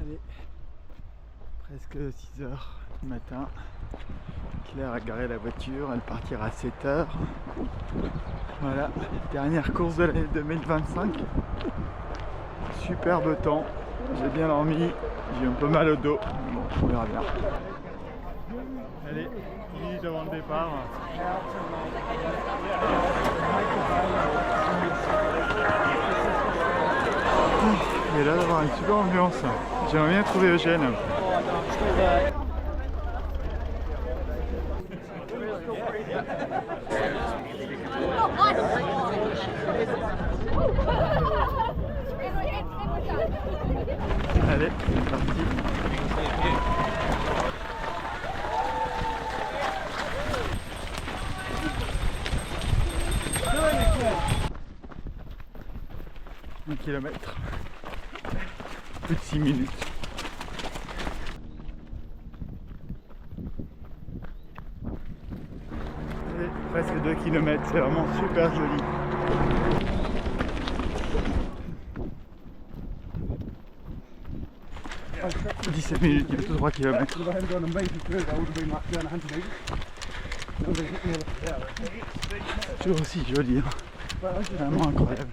Allez, presque 6 heures du matin. Claire a garé la voiture, elle partira à 7 heures. Voilà, dernière course de l'année 2025. Superbe temps, j'ai bien dormi, j'ai un peu mal au dos, bon, on verra bien. Allez, 10 minutes avant le départ. Il est là d'avoir une super ambiance. J'aimerais bien trouver Eugène. Allez, c'est parti. Un kilomètre. Plus de 6 minutes. Allez, presque 2 km, c'est vraiment super joli. « 17 minutes, bientôt 3 km. Toujours aussi joli, hein. Vraiment incroyable.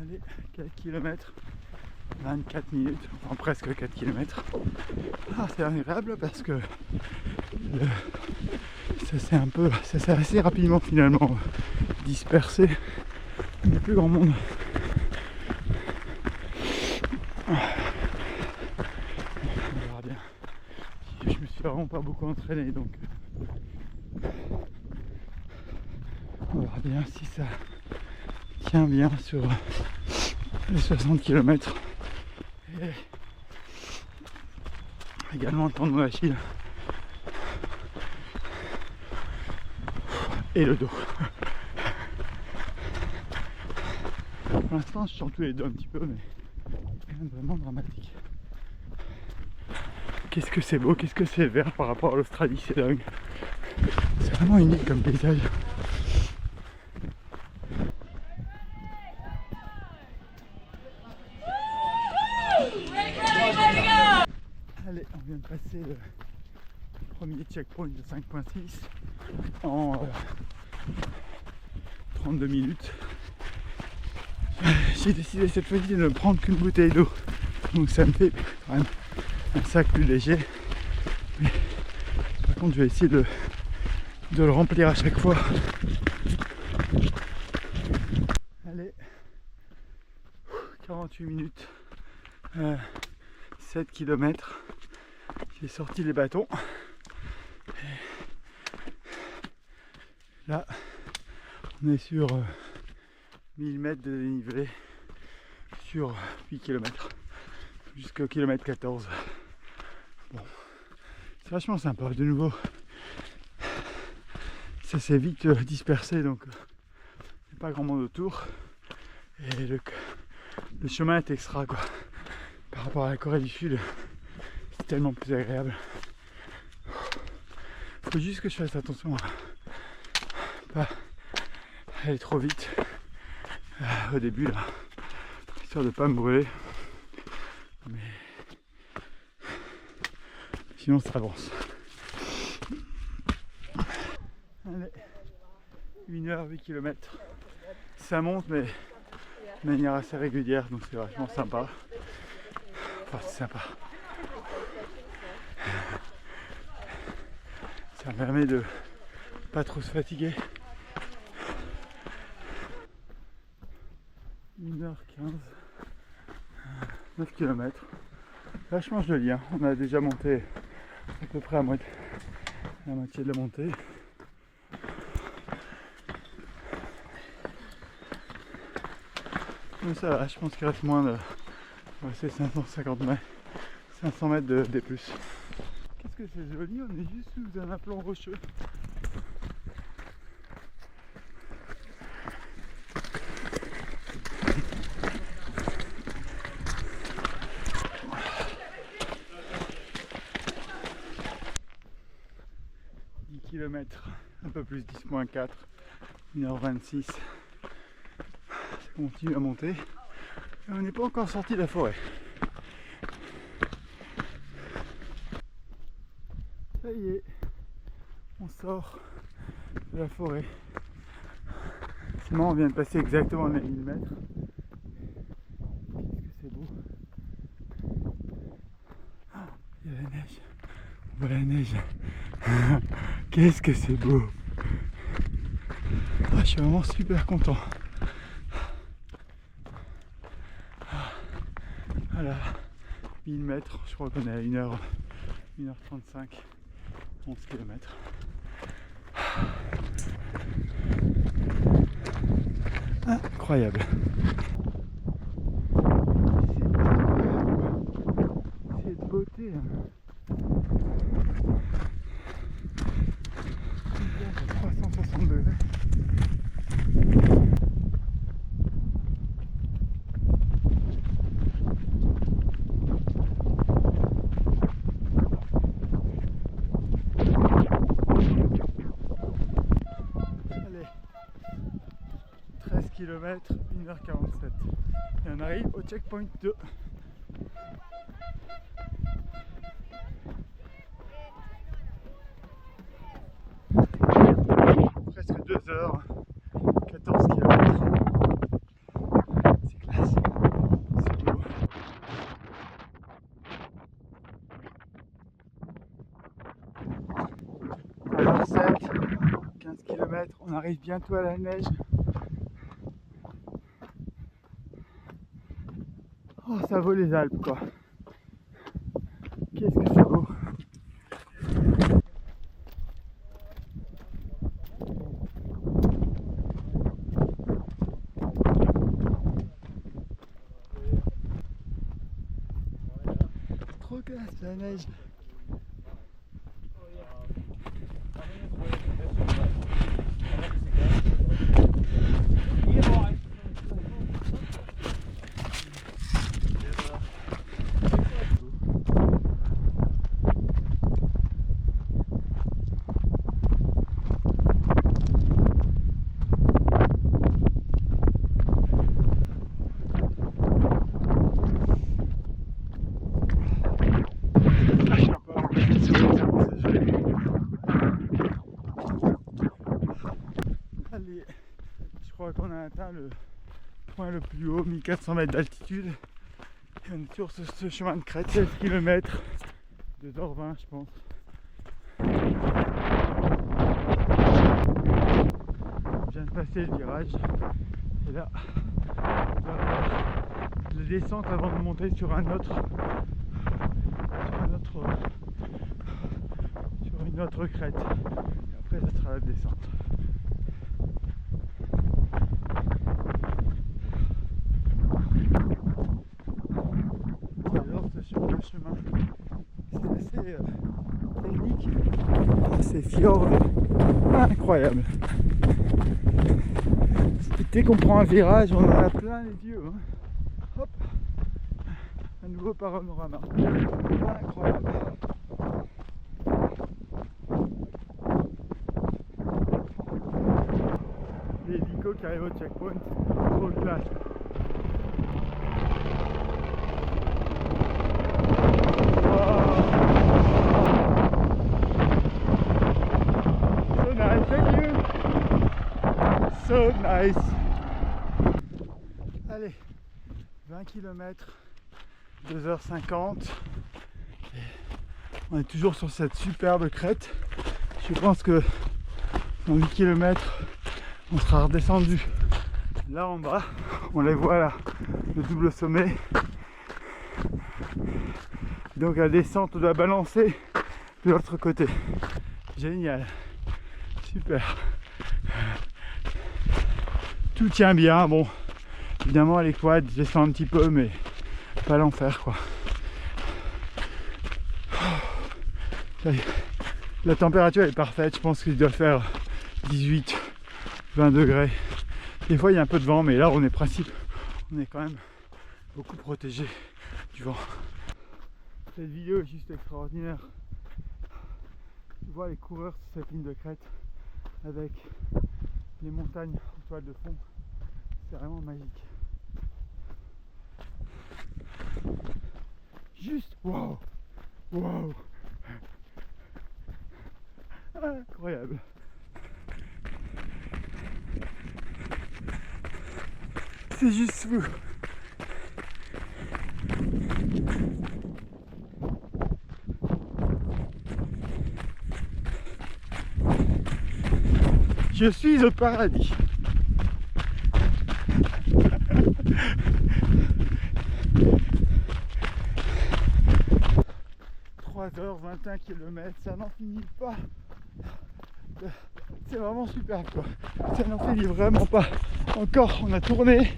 Allez, 4 km, 24 minutes, enfin presque 4 km. Ah, c'est agréable parce que ça s'est assez rapidement finalement dispersé. Il n'y a plus grand monde. On verra bien. Je me suis vraiment pas beaucoup entraîné, donc on verra bien si ça tient bien sur les 60 km. Et également le tendon d'Achille et le dos. Pour l'instant je sens tous les deux un petit peu, mais rien de vraiment dramatique. Qu'est-ce que c'est beau, qu'est-ce que c'est vert par rapport à l'Australie, c'est dingue. C'est vraiment unique comme paysage. Allez, on vient de passer le premier checkpoint de 5.6 en 32 minutes. J'ai décidé cette fois-ci de ne prendre qu'une bouteille d'eau, donc ça me fait quand même un sac plus léger. Mais par contre, je vais essayer de le remplir à chaque fois. Allez, 48 minutes, 7 km. J'ai sorti les bâtons. Et là, on est sur 1000 mètres de dénivelé sur 8 km jusqu'au kilomètre 14. Bon, c'est vachement sympa. De nouveau, ça s'est vite dispersé, donc il n'y a pas grand monde autour. Et le chemin est extra, quoi. Par rapport à la Corée du Sud, c'est tellement plus agréable. Faut juste que je fasse attention à pas aller trop vite au début là, histoire de pas me brûler. Mais sinon ça avance. Allez, 1h, 8 km. Ça monte, mais de manière assez régulière, donc c'est vachement sympa. Enfin, c'est sympa. Ça me permet de pas trop se fatiguer. 1h15, 9 km. Vachement joli, hein. On a déjà monté à peu près à la moitié de la montée. Mais ça va, je pense qu'il reste moins de... Ouais, c'est 550 mètres, 500 mètres de D+. Qu'est-ce que c'est joli, on est juste sous un aplomb rocheux. Km, un peu plus, 10.4, 1h26. Ça continue à monter. Et on n'est pas encore sorti de la forêt. Ça y est, on sort de la forêt. C'est marrant, on vient de passer exactement le même millimètre. Qu'est-ce que c'est beau. Il y a la neige. On voit la neige. Qu'est-ce que c'est beau. Je suis vraiment super content. Voilà, 1000 mètres, je crois qu'on est à 1h35, 11 km. Incroyable. C'est de beauté. À 360 degrés. Allez, 13 km, 1h47. Et on arrive au checkpoint 2. Presque 2 heures, 14 km. C'est classe, c'est beau. Alors 7, 15 km, on arrive bientôt à la neige. Oh, ça vaut les Alpes quoi. Qu'est-ce que c'est beau. Trop classe la neige. Allez, je crois qu'on a atteint le point le plus haut, 1400 mètres d'altitude. Et on est sur ce chemin de crête, 16 km, 2h20 je pense. Je viens de passer le virage. Et là, on va faire la descente avant de monter sur une autre crête. Et après, ça sera la descente. Alors, ce chemin, c'est assez technique, c'est fjord, incroyable. Et dès qu'on prend un virage, on en a plein les yeux. Hein. Hop, un nouveau panorama. Incroyable. L'hélico qui arrive au checkpoint, trop classe. So nice, thank you. So nice. Allez, 20 km, 2h50. On est toujours sur cette superbe crête. Je pense que dans 8 km, on sera redescendu là en bas. On les voit là, le double sommet. Donc la descente doit balancer de l'autre côté. Génial, super. Tout tient bien. Bon, évidemment les quads descendent un petit peu, mais pas l'enfer quoi. La température est parfaite. Je pense qu'il doit faire 18, 20 degrés. Des fois il y a un peu de vent, mais là on est quand même beaucoup protégé du vent. Cette vidéo est juste extraordinaire. Tu vois les coureurs sur cette ligne de crête avec les montagnes en toile de fond. C'est vraiment magique. Juste, waouh, waouh, incroyable. C'est juste fou. Je suis au paradis. « 3h21 km, ça n'en finit pas. C'est vraiment superbe quoi. Ça n'en finit vraiment pas. Encore, on a tourné,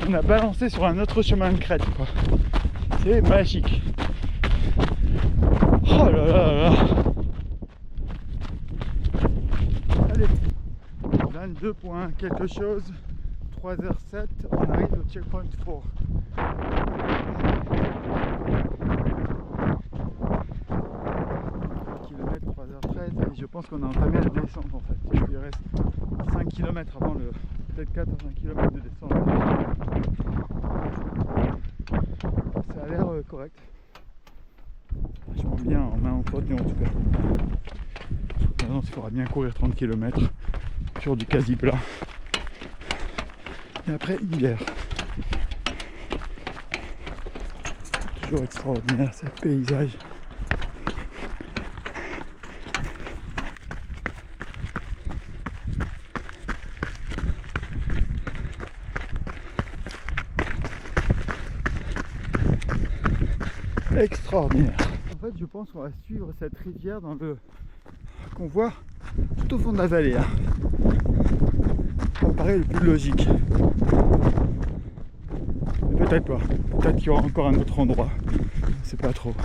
on a balancé sur un autre chemin de crête quoi. C'est magique. Oh là là là là. Allez, 22 points quelque chose, 3h07, on arrive au checkpoint 4. Km 3h13 et je pense qu'on a entamé la descente en fait. Il reste 5 km avant le... peut-être 4 à 5 km de descente. Ça a l'air correct. Vachement bien en main entretenu en tout cas. Maintenant il faudra bien courir 30 km sur du quasi plat. Et après hiver. Toujours extraordinaire ce paysage. Extraordinaire. En fait, je pense qu'on va suivre cette rivière dans le qu'on voit tout au fond de la vallée. Hein. Ça me paraît le plus logique. Mais peut-être pas. Peut-être qu'il y aura encore un autre endroit. C'est pas trop.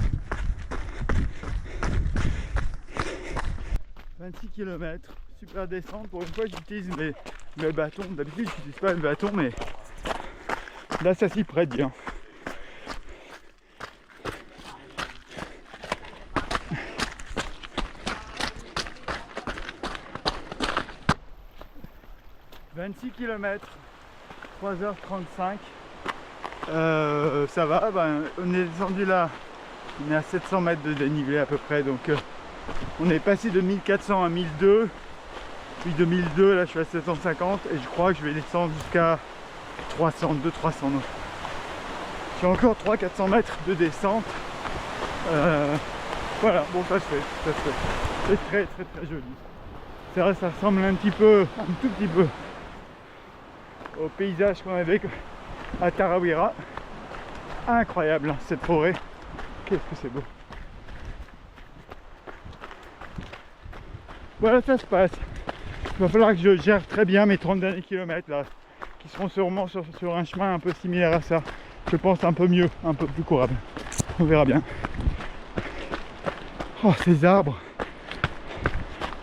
26 km, super descente. Pour une fois, j'utilise mes bâtons. D'habitude, je n'utilise pas le bâton, mais là, ça s'y prête bien. « 26 km, 3h35, ça va, on est descendu là, on est à 700 mètres de dénivelé à peu près, donc on est passé de 1400 à 1002, puis de 1002 là je suis à 750 et je crois que je vais descendre jusqu'à 300, 200-300. J'ai encore 300-400 mètres de descente, voilà, bon ça se fait, c'est très très très joli. C'est vrai, ça ressemble un tout petit peu au paysage qu'on avait à Tarawera. Incroyable hein, cette forêt, qu'est-ce que c'est beau. Voilà, ça se passe. Il va falloir que je gère très bien mes 30 derniers kilomètres là, qui seront sûrement sur un chemin un peu similaire à ça. Je pense un peu mieux, un peu plus courable. On verra bien. Oh, ces arbres,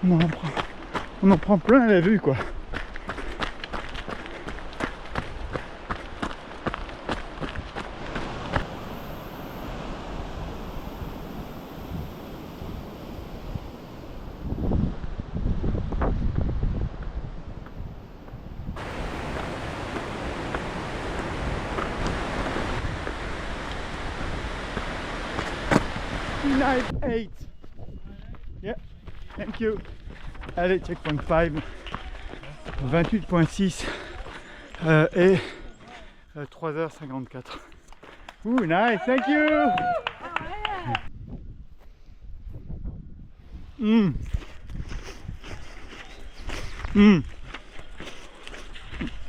on en prend plein la vue quoi. Knife 8. Yeah, thank you. Allez, checkpoint 5. 28.6 et 3h54. Ooh, nice, thank you.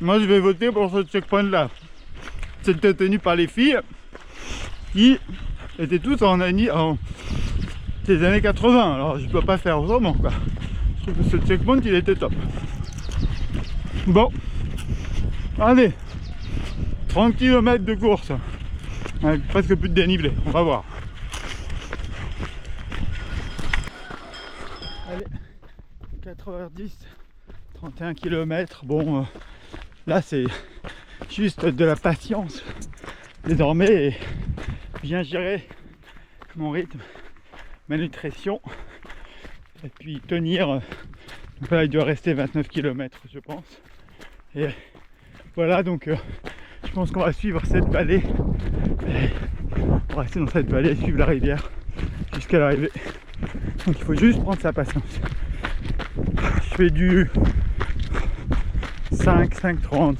Moi, je vais voter pour ce checkpoint là. C'était tenu par les filles qui étaient toutes en des années 80, alors je peux pas faire autrement quoi. Je trouve que ce checkpoint il était top. Bon, allez, 30 km de course, avec presque plus de dénivelé, on va voir. Allez, 4h10, 31 km, bon, là c'est juste de la patience désormais et bien gérer mon rythme, ma nutrition et puis tenir. Donc là il doit rester 29 km je pense et voilà donc je pense qu'on va suivre cette vallée pour rester dans cette vallée et suivre la rivière jusqu'à l'arrivée. Donc il faut juste prendre sa patience. Je fais du 5, 5,30,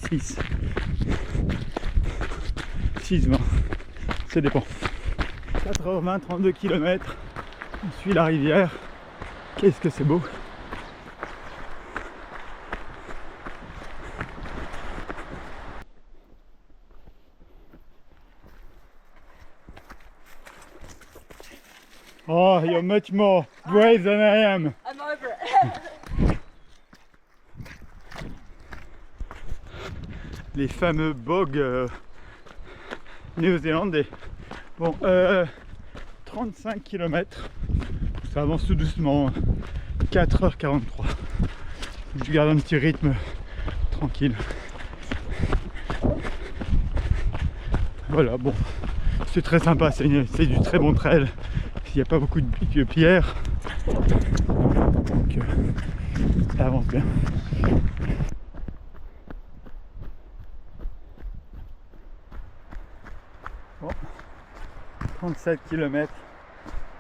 6, 6,20, ça dépend. 4h20, 32 km, on suit la rivière. Qu'est-ce que c'est beau! Oh, you're much more brave than I am. I'm over it. Les fameux bogs néo-zélandais. Bon, 35 km. Ça avance tout doucement. 4h43. Je garde un petit rythme tranquille. Voilà, bon. C'est très sympa, c'est du très bon trail. Il n'y a pas beaucoup de pierres. Donc ça avance bien. Bon. 37 km,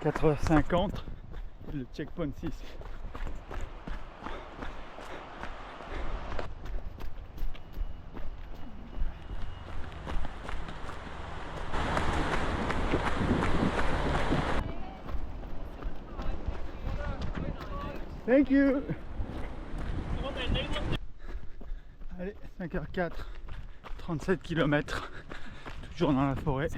4h50, le checkpoint 6. Thank you. Allez, 5h04, 37 km, toujours dans la forêt.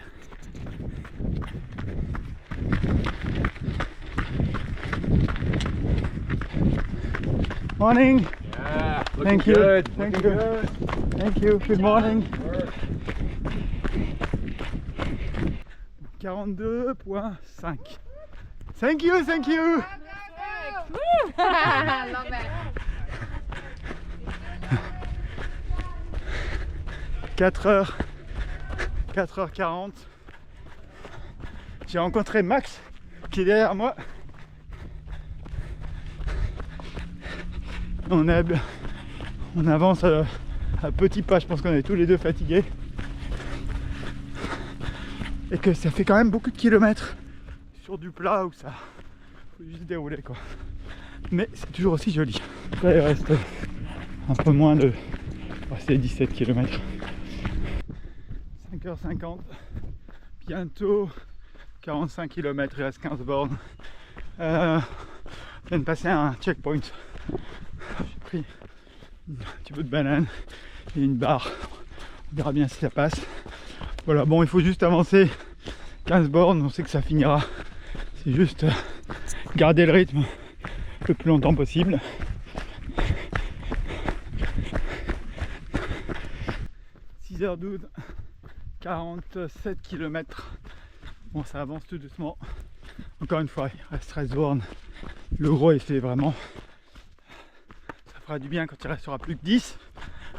Morning. Yeah, Thank you. good. Thank Looking you. good. Thank you. Good morning. 42,5. Thank you, thank you. Love it. 4h40. J'ai rencontré Max qui est derrière moi. On avance à petits pas, je pense qu'on est tous les deux fatigués. Et que ça fait quand même beaucoup de kilomètres sur du plat où ça faut juste dérouler quoi. Mais c'est toujours aussi joli. Là il reste un peu moins de... c'est 17 km. 5h50. Bientôt 45 km, il reste 15 bornes. On vient de passer un checkpoint. J'ai pris un petit peu de banane et une barre. On verra bien si ça passe. Voilà, bon, il faut juste avancer 15 bornes, on sait que ça finira. C'est juste garder le rythme le plus longtemps possible. « 6h12, 47 km. Bon, ça avance tout doucement. Encore une fois, il reste 13 bornes. Le gros effet vraiment. Ça fera du bien quand il restera plus que 10.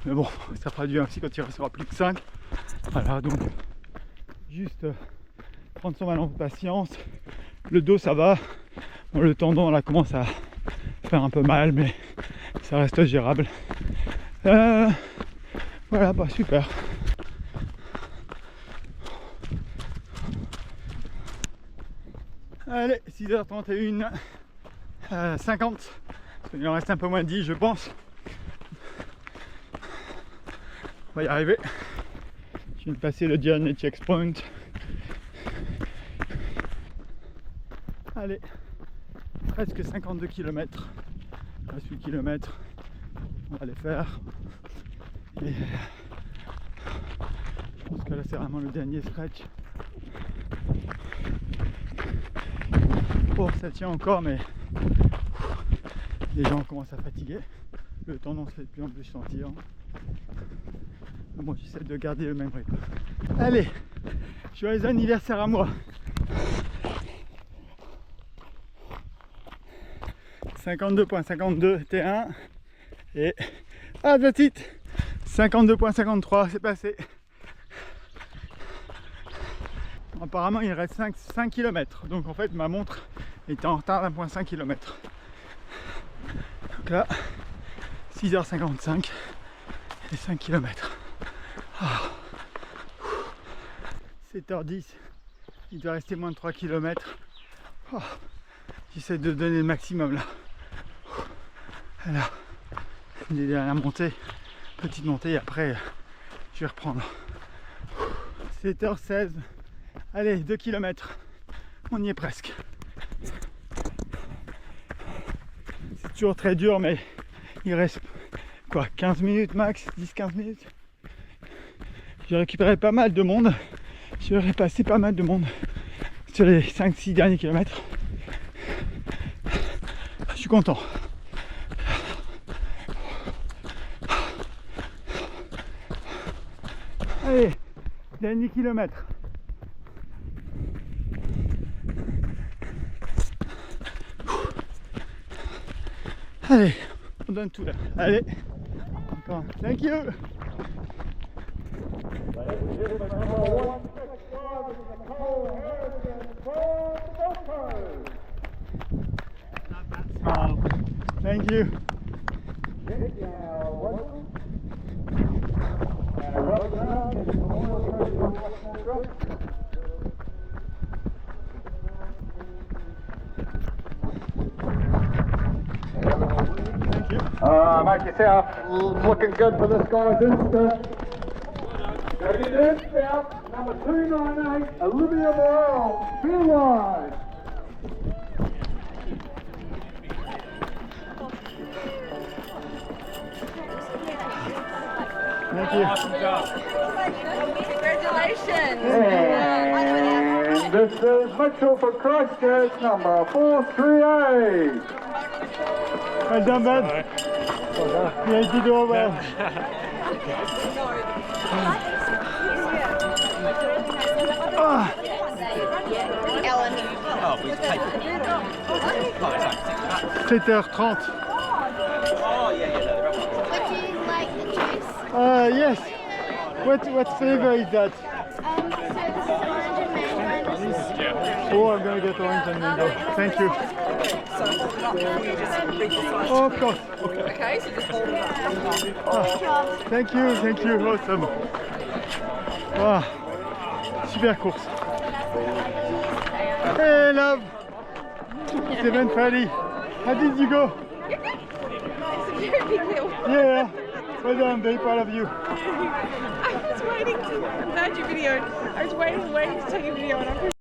Mais bon, ça fera du bien aussi quand il restera plus que 5. Voilà, donc juste prendre son mal en patience. Le dos ça va. Bon, le tendon là commence à faire un peu mal, mais ça reste gérable. Voilà, bah super. Allez, 6h31, 50. Il en reste un peu moins de 10, je pense. On va y arriver. Je viens de passer le dernier checkpoint. Allez, presque 52 km. Il reste 8 km. On va les faire. Et je pense que là c'est vraiment le dernier stretch. Oh, ça tient encore, mais les gens commencent à fatiguer. Le tendon se fait de plus en plus sentir. Bon, j'essaie de garder le même rythme. Allez, joyeux anniversaire à moi. 52,52 T1 et ah that's it. 52,53 c'est passé. Apparemment il reste 5 km, donc en fait ma montre était en retard d'1,5 km. Donc là 6h55 et 5 km. 7h10, il doit rester moins de 3 km. Oh, j'essaie de donner le maximum là. Alors, les dernières montées, petite montée, et après je vais reprendre. 7h16, allez, 2 km, on y est presque. C'est toujours très dur, mais il reste quoi, 15 minutes max, 10-15 minutes. J'ai récupéré pas mal de monde, j'ai repassé pas mal de monde sur les 5-6 derniers kilomètres. Je suis content. Allez, dernier kilomètre. Allez, on donne tout là. Allez, encore. Thank you. Thank you. Make yourself looking good for this guy's instant. Ready to instant, number 298, Olivia Morrell, feel wide. Thank you. Awesome job. Congratulations. And this is Mitchell for Christchurch, number 438. Well done, bud. Yeah, you did all well. Ah, Ellen. Oh, we take it. 7h30. Oh, yeah, no, Would you like the juice? Yes. What flavor is that? So this is orange and mango, and this is Oh, I'm gonna get orange and mango. Thank you. Oh, of course. Okay, so just hold it. Thank you. Awesome. Ah, super course. Hey, love. 7:30. How did you go? It's a very big hill. Yeah. Well done. I'm very proud of you. I was waiting to, I'm glad you videoed. I was waiting to take a video and I'm